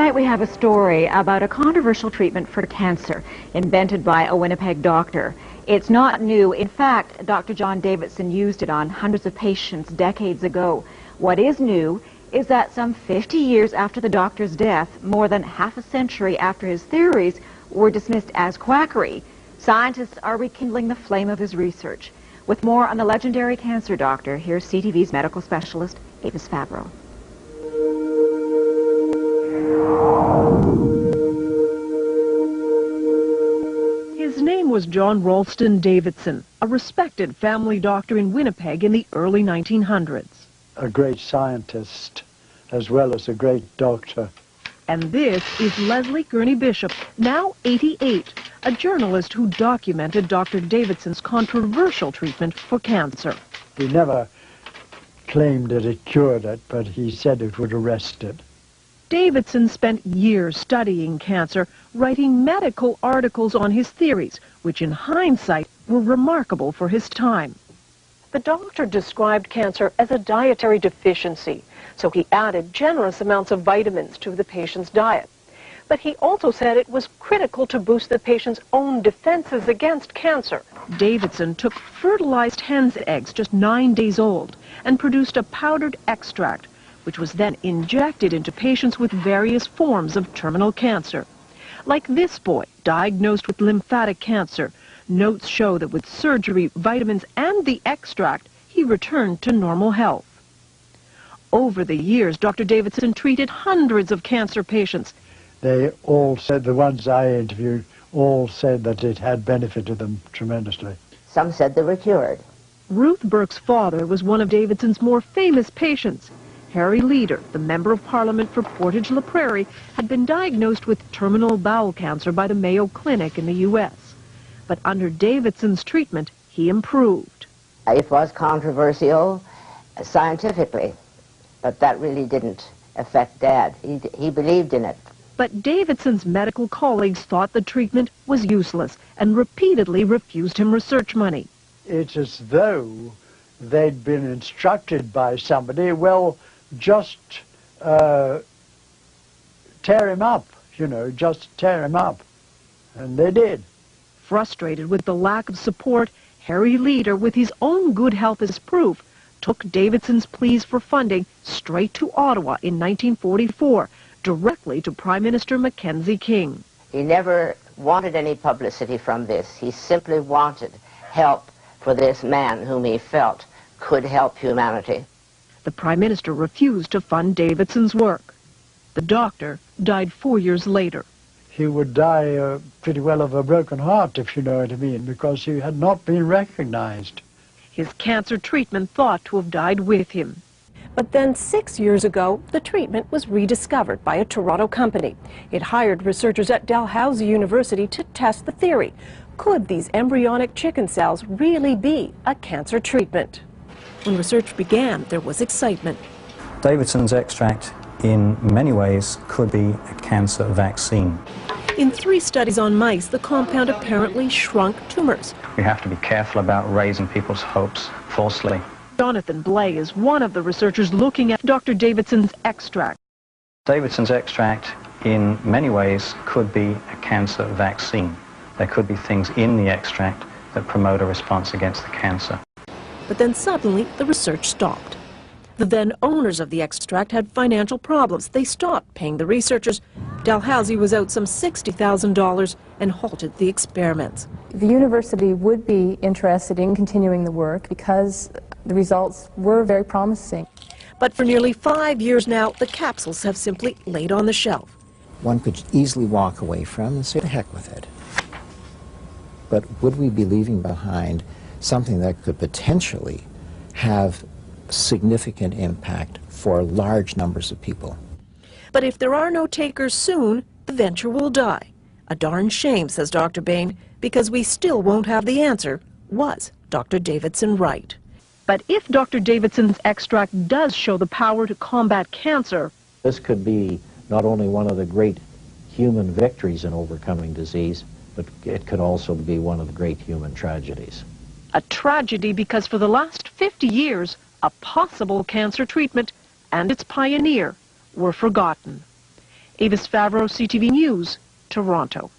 Tonight we have a story about a controversial treatment for cancer invented by a Winnipeg doctor. It's not new. In fact, Dr. John Davidson used it on hundreds of patients decades ago. What is new is that some 50 years after the doctor's death, more than half a century after his theories were dismissed as quackery, scientists are rekindling the flame of his research. With more on the legendary cancer doctor, here's CTV's medical specialist, Avis Fabro. His name was John Ralston Davidson, a respected family doctor in Winnipeg in the early 1900s. A great scientist as well as a great doctor. And this is Leslie Gurney Bishop, now 88, a journalist who documented Dr. Davidson's controversial treatment for cancer. He never claimed that it cured it, but he said it would arrest it. Davidson spent years studying cancer, writing medical articles on his theories, which in hindsight were remarkable for his time. The doctor described cancer as a dietary deficiency, so he added generous amounts of vitamins to the patient's diet. But he also said it was critical to boost the patient's own defenses against cancer. Davidson took fertilized hen's eggs just 9 days old and produced a powdered extract, which was then injected into patients with various forms of terminal cancer. Like this boy, diagnosed with lymphatic cancer, notes show that with surgery, vitamins, and the extract, he returned to normal health. Over the years, Dr. Davidson treated hundreds of cancer patients. They all said, the ones I interviewed, all said that it had benefited them tremendously. Some said they were cured. Ruth Burke's father was one of Davidson's more famous patients. Harry Leader, the Member of Parliament for Portage-la Prairie, had been diagnosed with terminal bowel cancer by the Mayo Clinic in the U.S. But under Davidson's treatment, he improved. It was controversial scientifically, but that really didn't affect Dad. He believed in it. But Davidson's medical colleagues thought the treatment was useless and repeatedly refused him research money. It's as though they'd been instructed by somebody, well, just tear him up, just tear him up. And they did. Frustrated with the lack of support, Harry Leader, with his own good health as proof, took Davidson's pleas for funding straight to Ottawa in 1944, directly to Prime Minister Mackenzie King. He never wanted any publicity from this. He simply wanted help for this man whom he felt could help humanity. The Prime Minister refused to fund Davidson's work. The doctor died 4 years later. He would die pretty well of a broken heart, if you know what I mean, because he had not been recognized. His cancer treatment thought to have died with him. But then 6 years ago, the treatment was rediscovered by a Toronto company. It hired researchers at Dalhousie University to test the theory. Could these embryonic chicken cells really be a cancer treatment? When research began, there was excitement. Davidson's extract, in many ways, could be a cancer vaccine. In 3 studies on mice, the compound apparently shrunk tumors. We have to be careful about raising people's hopes falsely. Jonathan Blay is one of the researchers looking at Dr. Davidson's extract. Davidson's extract, in many ways, could be a cancer vaccine. There could be things in the extract that promote a response against the cancer. But then suddenly, the research stopped. The then owners of the extract had financial problems. They stopped paying the researchers. Dalhousie was out some $60,000 and halted the experiments. The university would be interested in continuing the work because the results were very promising. But for nearly 5 years now, the capsules have simply laid on the shelf. One could easily walk away from and say, to heck with it. But would we be leaving behind something that could potentially have significant impact for large numbers of people? But if there are no takers soon, the venture will die. A darn shame, says Dr. Bain, because we still won't have the answer. Was Dr. Davidson right? But if Dr. Davidson's extract does show the power to combat cancer, this could be not only one of the great human victories in overcoming disease, but it could also be one of the great human tragedies. A tragedy because for the last 50 years, a possible cancer treatment and its pioneer were forgotten. Avis Favreau, CTV News, Toronto.